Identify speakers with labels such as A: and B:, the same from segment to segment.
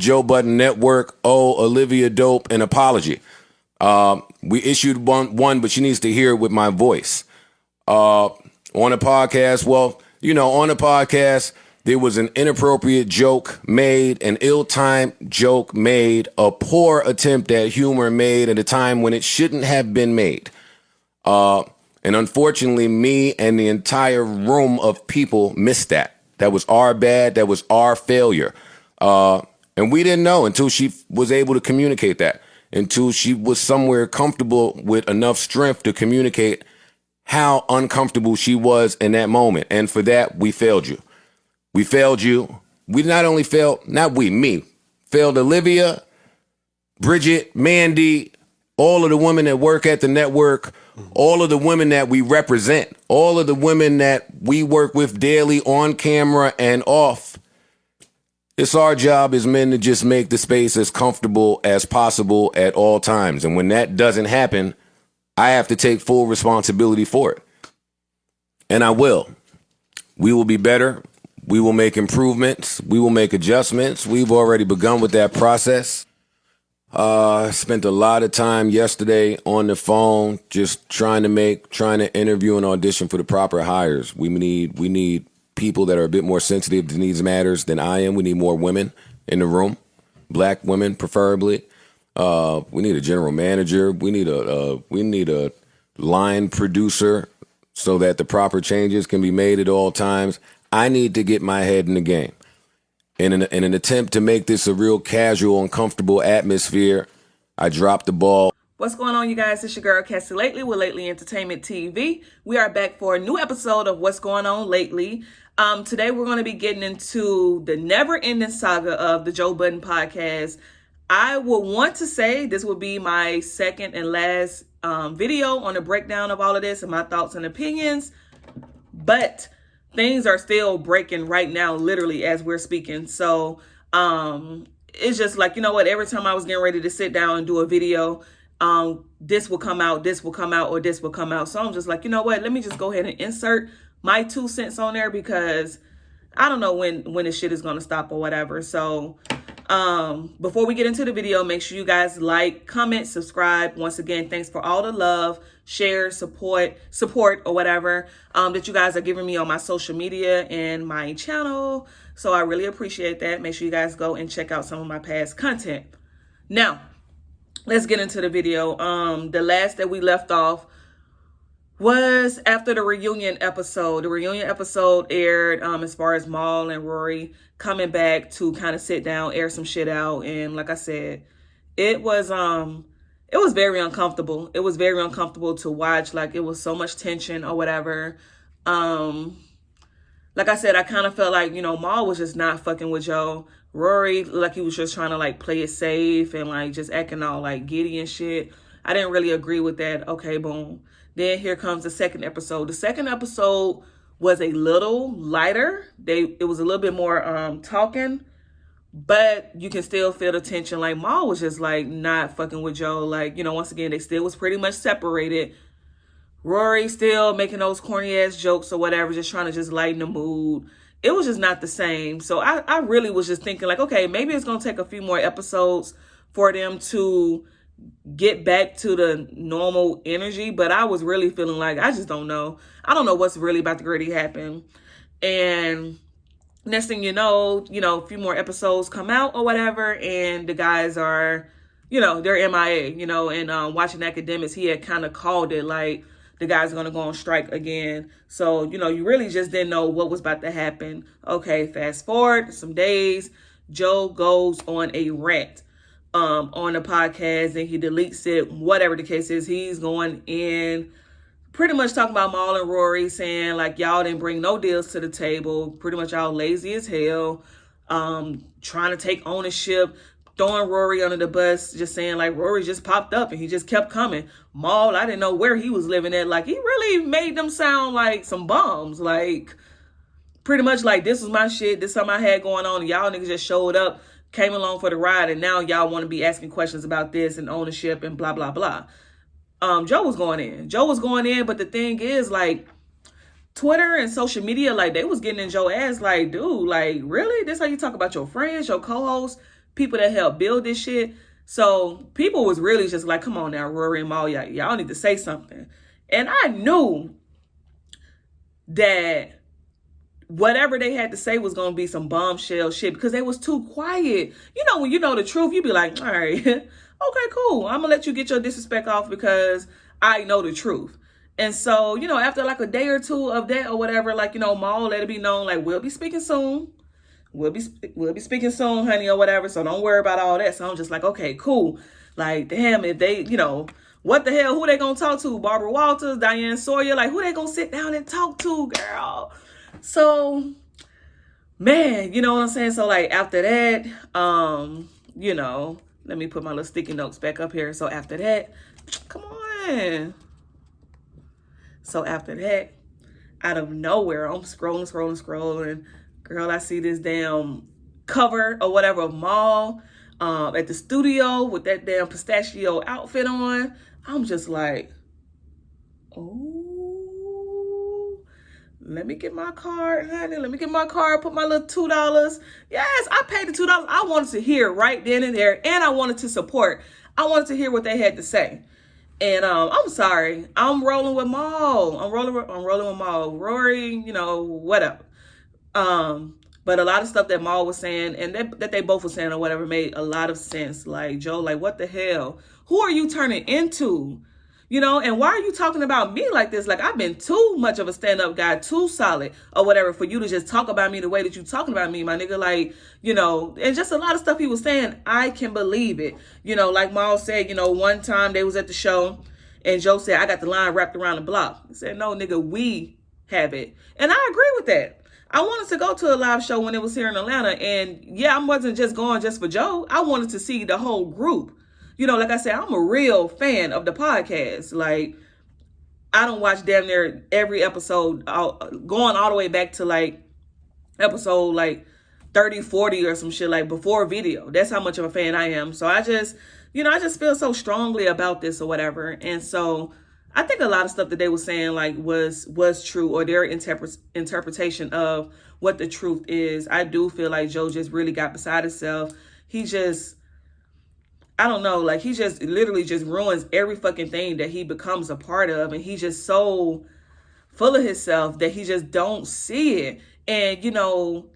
A: Joe Budden Network, Olivia Dope, an apology. We issued one, but she needs to hear it with my voice. On a podcast, on the podcast, there was an inappropriate joke made, an ill-timed joke made, a poor attempt at humor made at a time when it shouldn't have been made. And unfortunately, me and the entire room of people missed that. That was our bad. That was our failure. And we didn't know until she was able to communicate that, until she was somewhere comfortable with enough strength to communicate how uncomfortable she was in that moment. And for that, we failed you. We failed you. We not only failed, me, failed Olivia, Bridget, Mandy, all of the women that work at the network, all of the women that we represent, all of the women that we work with daily on camera and off. It's our job as men to just make the space as comfortable as possible at all times. And when that doesn't happen, I have to take full responsibility for it. And I will. We will be better. We will make improvements. We will make adjustments. We've already begun with that process. I spent a lot of time yesterday on the phone just trying to interview and audition for the proper hires. We need people that are a bit more sensitive to needs matters than I am. We need more women in the room, black women preferably. We need a general manager. We need a line producer so that the proper changes can be made at all times. I need to get my head in the game. In an attempt to make this a real casual and comfortable atmosphere, I dropped the ball.
B: What's going on, you guys? It's your girl, Cassie Lately with Lately Entertainment TV. We are back for a new episode of What's Going On Lately. Today, we're going to be getting into the never-ending saga of the Joe Budden podcast. I will want to say this will be my second and last video on the breakdown of all of this and my thoughts and opinions. But things are still breaking right now, literally, as we're speaking. So it's just like, you know what? Every time I was getting ready to sit down and do a video, this will come out, or this will come out. So I'm just like, you know what? Let me just go ahead and insert my 2 cents on there because I don't know when this shit is going to stop or whatever. So before we get into the video, make sure you guys like, comment, subscribe. Once again, thanks for all the love, share, support or whatever that you guys are giving me on my social media and my channel. So I really appreciate that. Make sure you guys go and check out some of my past content. Now, let's get into the video. The last that we left off was after the reunion episode. The reunion episode aired as far as Mal and Rory coming back to kind of sit down, air some shit out. And like I said, it was very uncomfortable. It was very uncomfortable to watch. Like, it was so much tension or whatever. Like I said, I kind of felt like, Mal was just not fucking with Joe. Rory, like, he was just trying to like play it safe and like just acting all like giddy and shit. I didn't really agree with that. Okay, boom. Then here comes the second episode. The second episode was a little lighter. It was a little bit more talking, but you can still feel the tension. Like, Mal was just like not fucking with Joe. Like, once again, they still was pretty much separated. Rory still making those corny ass jokes or whatever, just trying to just lighten the mood. It was just not the same. So I really was just thinking like, okay, maybe it's going to take a few more episodes for them to get back to the normal energy. But I was really feeling like, I just don't know. I don't know what's really about to really happen. And next thing you know, a few more episodes come out or whatever. And the guys are, they're MIA, and Watching Academics, he had kind of called it like the guys are going to go on strike again. So, you really just didn't know what was about to happen. Okay, fast forward some days, Joe goes on a rant on the podcast and he deletes it. Whatever the case is, he's going in pretty much talking about Mal and Rory, saying like, y'all didn't bring no deals to the table. Pretty much y'all lazy as hell, trying to take ownership, throwing Rory under the bus, just saying like Rory just popped up and he just kept coming. Mal, I didn't know where he was living at. Like, he really made them sound like some bums. Like, pretty much like, this was my shit. This is something I had going on. Y'all niggas just showed up, came along for the ride, and now y'all want to be asking questions about this and ownership and blah, blah, blah. Joe was going in. But the thing is, like, Twitter and social media, like, they was getting in Joe's ass like, dude, like, really? This how you talk about your friends, your co-hosts? people that helped build this shit. So people was really just like, come on now, Rory and Mal, y'all need to say something. And I knew that whatever they had to say was going to be some bombshell shit because they was too quiet. You know, when you know the truth, you be like, all right, okay, cool. I'm going to let you get your disrespect off because I know the truth. And so, you know, after like a day or two of that or whatever, like, you know, Mal let it be known, like, we'll be speaking soon. We'll be speaking soon, honey, or whatever. So don't worry about all that. So I'm just like, okay, cool. Like, damn, if they, you know, what the hell, who they going to talk to? Barbara Walters, Diane Sawyer, like, who they going to sit down and talk to, girl? So, man, you know what I'm saying? So, like, after that, you know, let me put my little sticky notes back up here. So, after that, come on. So, after that, out of nowhere, I'm scrolling. Girl, I see this damn cover or whatever of Mal at the studio with that damn pistachio outfit on. I'm just like, oh, let me get my card, honey. Let me get my card, put my little $2. Yes, I paid the $2. I wanted to hear right then and there, and I wanted to support. I wanted to hear what they had to say. And I'm sorry, I'm rolling with Mal. I'm rolling with Mal. Rory, you know, whatever. But a lot of stuff that Mal was saying and that they both were saying or whatever made a lot of sense. Like, Joe, like, what the hell? Who are you turning into? You know, and why are you talking about me like this? Like, I've been too much of a stand-up guy, too solid or whatever for you to just talk about me the way that you talking about me, my nigga. Like, you know, and just a lot of stuff he was saying, I can believe it. You know, like Mal said, you know, one time they was at the show and Joe said, I got the line wrapped around the block. He said, no, nigga, we have it. And I agree with that. I wanted to go to a live show when it was here in Atlanta. And yeah, I wasn't just going just for Joe. I wanted to see the whole group. You know, like I said, I'm a real fan of the podcast. Like, I don't watch damn near every episode, going all the way back to like episode like 30, 40 or some shit, like before video. That's how much of a fan I am. So I just, you know, I just feel so strongly about this or whatever. And so I think a lot of stuff that they were saying like was true, or their interpretation of what the truth is. I do feel like Joe just really got beside himself. He just, I don't know, like he just literally just ruins every fucking thing that he becomes a part of. And he's just so full of himself that he just don't see it. And, you know,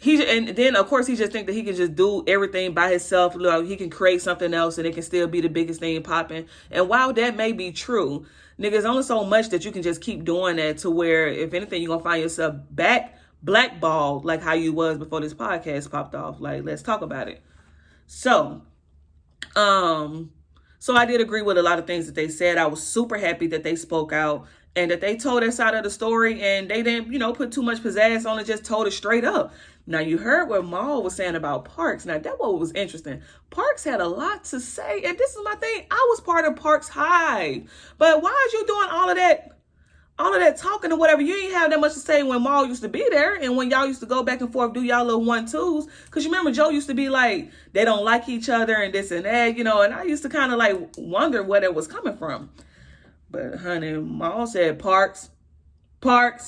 B: and then of course he just think that he can just do everything by himself. Like, he can create something else and it can still be the biggest thing popping. And while that may be true, nigga, there's only so much that you can just keep doing that to where, if anything, you're gonna find yourself back blackballed like how you was before this podcast popped off. Like, let's talk about it. So I did agree with a lot of things that they said. I was super happy that they spoke out and that they told their side of the story, and they didn't, you know, put too much pizzazz on it, just told it straight up. Now, you heard what Mal was saying about Parks. Now, that what was interesting. Parks had a lot to say, and this is my thing. I was part of Parks Hive, but why is you doing all of that talking or whatever? You ain't have that much to say when Mal used to be there, and when y'all used to go back and forth, do y'all little 1-2s. Because you remember Joe used to be like, they don't like each other and this and that, you know, and I used to kind of like wonder where it was coming from. But honey, Mal said Parks. Like,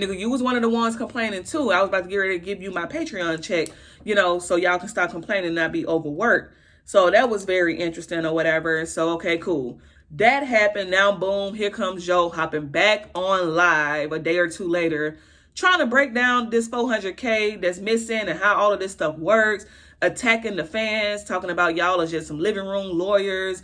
B: nigga, you was one of the ones complaining too. I was about to get ready to give you my Patreon check, you know, so y'all can stop complaining and not be overworked. So that was very interesting or whatever. So, okay, cool. That happened. Now, boom, here comes Joe hopping back on live a day or two later, trying to break down this 400K that's missing and how all of this stuff works, attacking the fans, talking about y'all are just some living room lawyers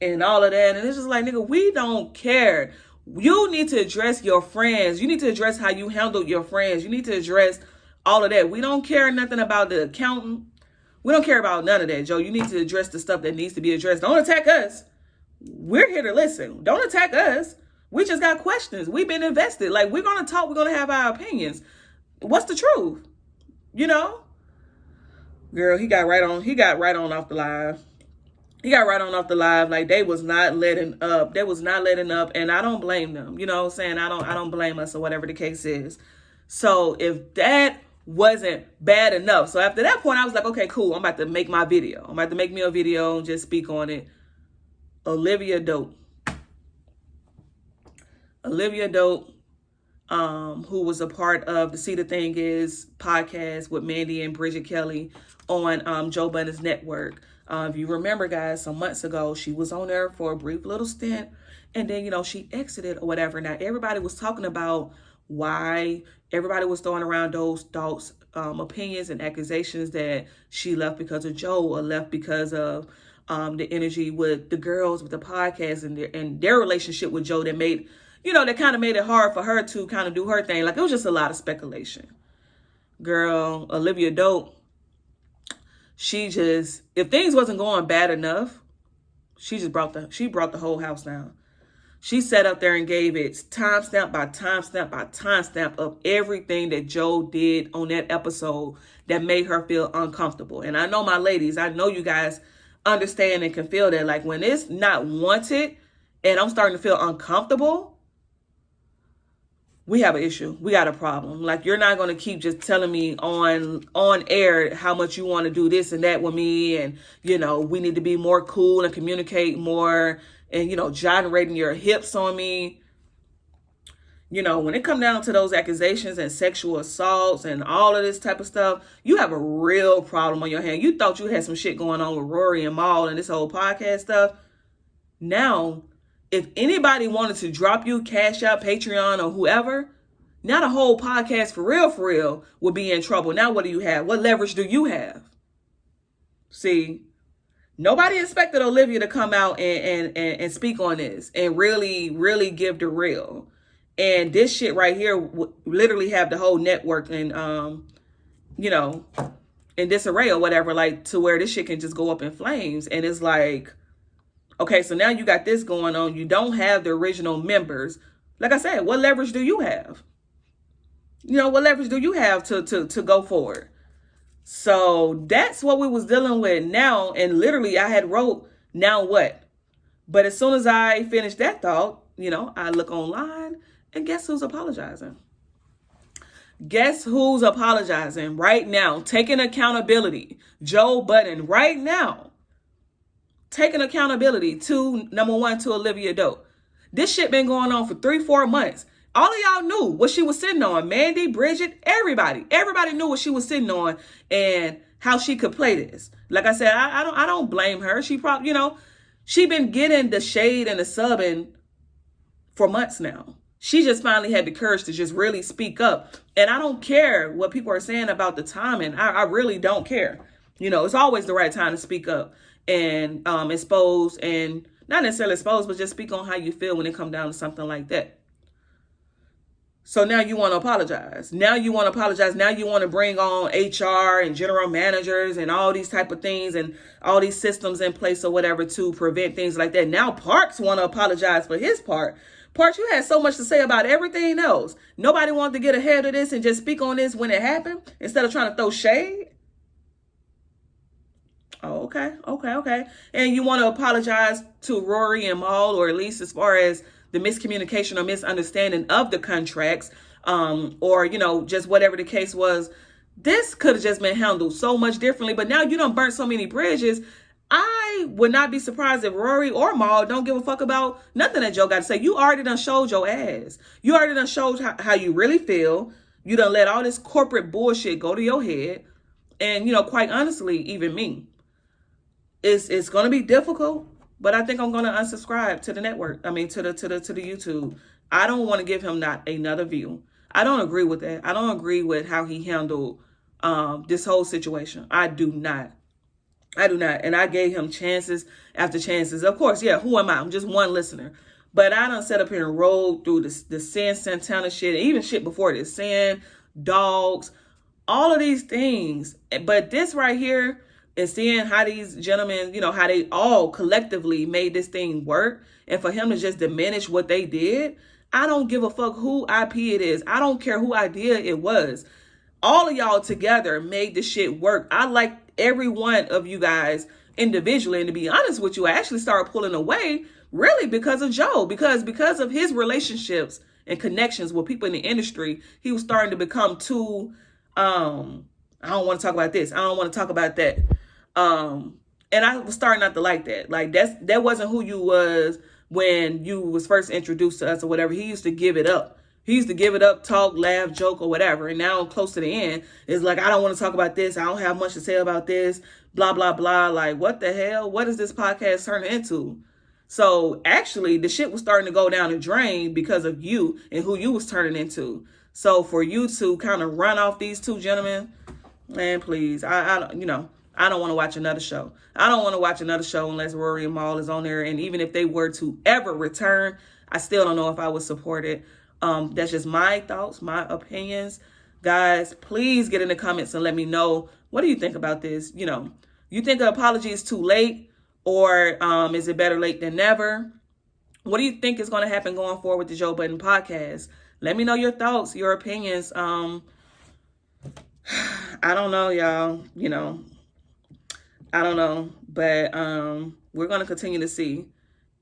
B: and all of that. And it's just like, nigga, we don't care. You need to address your friends. You need to address how you handled your friends. You need to address all of that. We don't care nothing about the accountant. We don't care about none of that, Joe. You need to address the stuff that needs to be addressed. Don't attack us. We're here to listen. Don't attack us. We just got questions. We've been invested. Like, we're going to talk. We're going to have our opinions. What's the truth? You know? Girl, he got right on off the live. Like, they was not letting up. And I don't blame them. You know what I'm saying? I don't blame us, or whatever the case is. So if that wasn't bad enough. So after that point, I was like, okay, cool. I'm about to make my video. I'm about to make me a video and just speak on it. Olivia Dope. who was a part of the See the Thing Is podcast with Mandy and Bridget Kelly on Joe Budden's network. If you remember, guys, some months ago, she was on there for a brief little stint, and then, she exited or whatever. Now, everybody was talking about why. Everybody was throwing around those thoughts, opinions, and accusations that she left because of Joe or left because of the energy with the girls with the podcast and their relationship with Joe that made, that kind of made it hard for her to kind of do her thing. Like, it was just a lot of speculation. Girl, Olivia Dope, if things wasn't going bad enough, she brought the whole house down. She sat up there and gave it timestamp by timestamp by timestamp of everything that Joe did on that episode that made her feel uncomfortable. And I know my ladies, I know you guys understand and can feel that. Like, when it's not wanted and I'm starting to feel uncomfortable, we have an issue. We got a problem. Like, you're not going to keep just telling me on air how much you want to do this and that with me. And, we need to be more cool and communicate more and, gyrating your hips on me. When it comes down to those accusations and sexual assaults and all of this type of stuff, you have a real problem on your hand. You thought you had some shit going on with Rory and Maul and this whole podcast stuff. Now, if anybody wanted to drop you, Cash App, Patreon, or whoever, now the whole podcast for real will be in trouble. Now what do you have? What leverage do you have? See, nobody expected Olivia to come out and speak on this and really give the real. And this shit right here would literally have the whole network in disarray or whatever, like, to where this shit can just go up in flames. And it's like, okay, so now you got this going on. You don't have the original members. Like I said, what leverage do you have? What leverage do you have to go forward? So that's what we was dealing with now. And literally I had wrote, now what? But as soon as I finished that thought, I look online and guess who's apologizing? Guess who's apologizing right now? Taking accountability. Joe Budden right now. Taking accountability to, number one, to Olivia Dope. This shit been going on for 3-4 months. All of y'all knew what she was sitting on. Mandy, Bridget, everybody. Everybody knew what she was sitting on and how she could play this. Like I said, I don't blame her. She probably, she been getting the shade and the subbing for months now. She just finally had the courage to just really speak up. And I don't care what people are saying about the timing. I really don't care. It's always the right time to speak up and expose, and not necessarily expose, but just speak on how you feel when it comes down to something like that. So now you want to apologize. Now you want to bring on HR and general managers and all these type of things and all these systems in place or whatever to prevent things like that. Now Parks want to apologize for his part. Parks, you had so much to say about everything else. Nobody wanted to get ahead of this and just speak on this when it happened instead of trying to throw shade. Oh, okay. And you want to apologize to Rory and Maul, or at least as far as the miscommunication or misunderstanding of the contracts, or, just whatever the case was. This could have just been handled so much differently, but now you done burnt so many bridges. I would not be surprised if Rory or Maul don't give a fuck about nothing that Joe got to say. You already done showed your ass. You already done showed how you really feel. You done let all this corporate bullshit go to your head. And, quite honestly, even me, it's going to be difficult, but I think I'm going to unsubscribe to the network. I mean, to the YouTube. I don't want to give him not another view. I don't agree with that. I don't agree with how he handled this whole situation. I do not. And I gave him chances after chances. Of course, yeah, who am I? I'm just one listener. But I done sat up here and rolled through the Sin Santana shit, and even shit before this. Sin, dogs, all of these things. But this right here is seeing how these gentlemen, how they all collectively made this thing work. And for him to just diminish what they did, I don't give a fuck who IP it is. I don't care who idea it was. All of y'all together made this shit work. I like every one of you guys individually. And to be honest with you, I actually started pulling away really because of Joe. Because of his relationships and connections with people in the industry, he was starting to become too, I don't want to talk about this. I don't want to talk about that. And I was starting not to like that. Like that wasn't who you was when you was first introduced to us or whatever. He used to give it up He used to give it up, talk, laugh, joke, or whatever. And now close to the end, it's like, I don't want to talk about this. I don't have much to say about this. Blah, blah, blah. Like, what the hell? What is this podcast turning into? So actually, the shit was starting to go down the drain because of you and who you was turning into. So for you to kind of run off these two gentlemen, man, please, I don't want to watch another show. I don't want to watch another show unless Rory and Mal is on there. And even if they were to ever return, I still don't know if I would support it. That's just my thoughts, my opinions. Guys, please get in the comments and let me know, what do you think about this? You know, you think an apology is too late, or is it better late than never? What do you think is going to happen going forward with the Joe Budden podcast? Let me know your thoughts, your opinions. I don't know, y'all. You know, I don't know, but we're going to continue to see.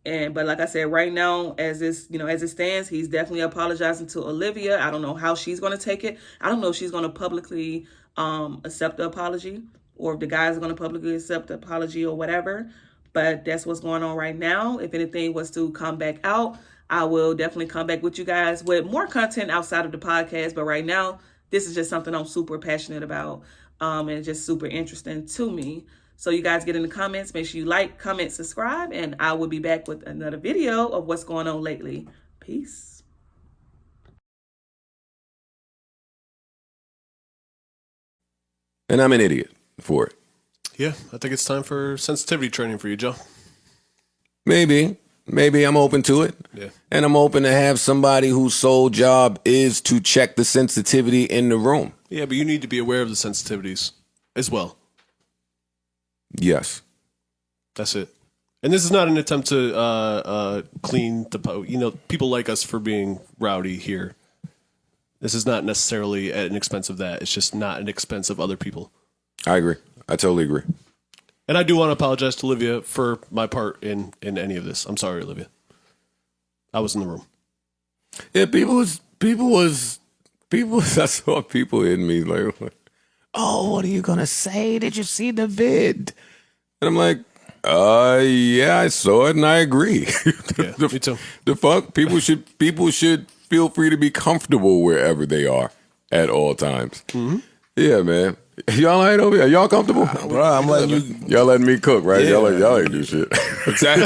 B: But like I said, right now, as it stands, he's definitely apologizing to Olivia. I don't know how she's going to take it. I don't know if she's going to publicly accept the apology, or if the guys are going to publicly accept the apology or whatever. But that's what's going on right now. If anything was to come back out, I will definitely come back with you guys with more content outside of the podcast. But right now, this is just something I'm super passionate about, and just super interesting to me. So you guys get in the comments. Make sure you like, comment, subscribe, and I will be back with another video of what's going on lately. Peace.
A: And I'm an idiot for it.
C: Yeah, I think it's time for sensitivity training for you, Joe.
A: Maybe I'm open to it.
C: Yeah.
A: And I'm open to have somebody whose sole job is to check the sensitivity in the room.
C: Yeah, but you need to be aware of the sensitivities as well.
A: Yes.
C: That's it. And this is not an attempt to clean the people like us for being rowdy here. This is not necessarily at an expense of that. It's just not an expense of other people.
A: I agree. I totally agree.
C: And I do want to apologize to Olivia for my part in any of this. I'm sorry, Olivia. I was in the room.
A: Yeah, people I saw people in me like, oh, what are you going to say? Did you see the vid? And I'm like, yeah, I saw it and I agree.
C: Yeah, me too.
A: The fuck? People should feel free to be comfortable wherever they are at all times. Mm-hmm. Yeah, man. Y'all ain't over here. Y'all comfortable?
D: Bro, I'm letting you.
A: Y'all letting me cook, right?
D: Yeah.
A: Y'all ain't do shit.
D: Exactly.